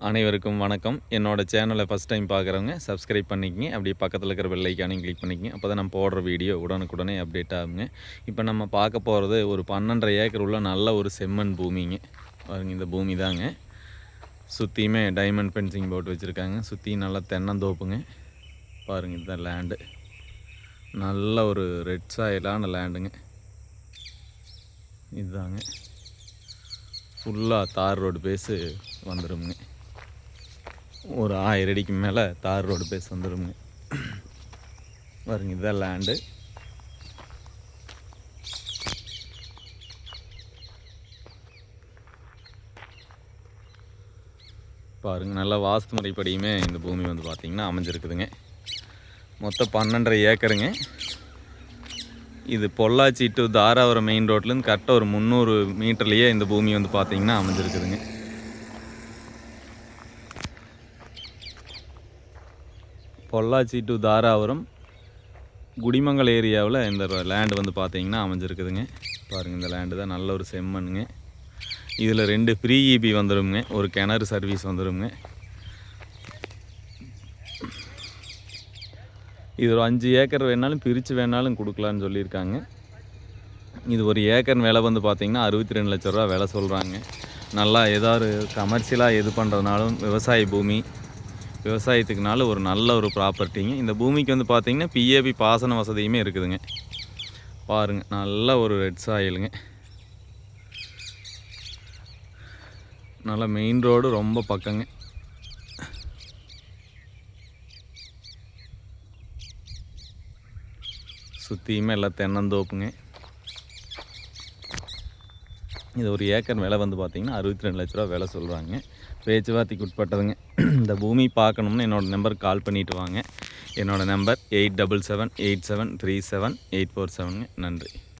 அனைவருக்கும் வணக்கம். என்னோட சேனலை ஃபஸ்ட் டைம் பார்க்குறவங்க சப்ஸ்கிரைப் பண்ணிக்கங்க. அப்படியே பக்கத்தில் இருக்கிற பெல் ஐக்கானையும் கிளிக் பண்ணிக்கங்க. அப்போ தான் நம்ம போடுற வீடியோ உடனுக்குடனே அப்டேட் ஆகுங்க. இப்போ நம்ம பார்க்க போகிறது ஒரு 12.5 ஏக்கர் உள்ள நல்ல ஒரு செம்மண் பூமிங்க. பாருங்க, இந்த பூமி தாங்க. சுற்றியுமே டைமண்ட் ஃபென்சிங் போட்டு வச்சுருக்காங்க. சுற்றி நல்லா தென்னந்தோப்புங்க. பாருங்கள், இதுதான் லேண்டு. நல்ல ஒரு ரெட் சாயிலான லேண்டுங்க. இதுதாங்க. ஃபுல்லாக தார் ரோடு பேஸு வந்துடுங்க. ஒரு 1000 அடிக்கு மேலே தார் ரோடு பேஸ் வந்துடுங்க. பாருங்க, இதுதான் லேண்டு. பாருங்கள், நல்லா வாஸ்து முறைப்படியுமே இந்த பூமி வந்து பார்த்திங்கன்னா அமைஞ்சிருக்குதுங்க. மொத்தம் 12.5 ஏக்கருங்க. இது பொள்ளாச்சி டு தாராபுரம் மெயின் ரோட்லேருந்து கரெக்டாக ஒரு 300 மீட்டர்லேயே இந்த பூமி வந்து பார்த்திங்கன்னா அமைஞ்சிருக்குதுங்க. பொள்ளாச்சி டு தாராபுரம் குடிமங்கல் ஏரியாவில் இந்த லேண்டு வந்து பார்த்திங்கன்னா அமைஞ்சிருக்குதுங்க. பாருங்கள், இந்த லேண்டு தான் நல்ல ஒரு செம்மண்ணுங்க. இதில் 2 ஃப்ரீ இபி வந்துடுங்க. ஒரு கிணறு சர்வீஸ் வந்துடுங்க. இது ஒரு 5 ஏக்கர் வேணாலும் பிரித்து வேணாலும் கொடுக்கலான்னு சொல்லியிருக்காங்க. இது ஒரு ஏக்கர் விலை வந்து பார்த்திங்கன்னா 62 லட்ச ரூபா விலை சொல்கிறாங்க. நல்லா ஏதாவது கமர்ஷியலாக எது பண்ணுறதுனாலும் விவசாய பூமி, விவசாயத்துக்குனால ஒரு நல்ல ஒரு ப்ராப்பர்ட்டிங்க. இந்த பூமிக்கு வந்து பார்த்திங்கன்னா பிஏபி பாசன வசதியுமே இருக்குதுங்க. பாருங்கள், நல்ல ஒரு ரெட் சாயிலுங்க. நல்லா மெயின் ரோடு ரொம்ப பக்கங்க. சுற்றியுமே எல்லாம் தென்னந்தோப்புங்க. இது ஒரு ஏக்கர் விலை வந்து பார்த்திங்கன்னா 62 லட்ச ரூபா விலை சொல்கிறாங்க. பேச்சுவார்த்தைக்கு உட்பட்டதுங்க. இந்த பூமி பார்க்கணும்னு என்னோடய நம்பருக்கு கால் பண்ணிவிட்டு வாங்க. என்னோடய நம்பர் 8778737847. நன்றி.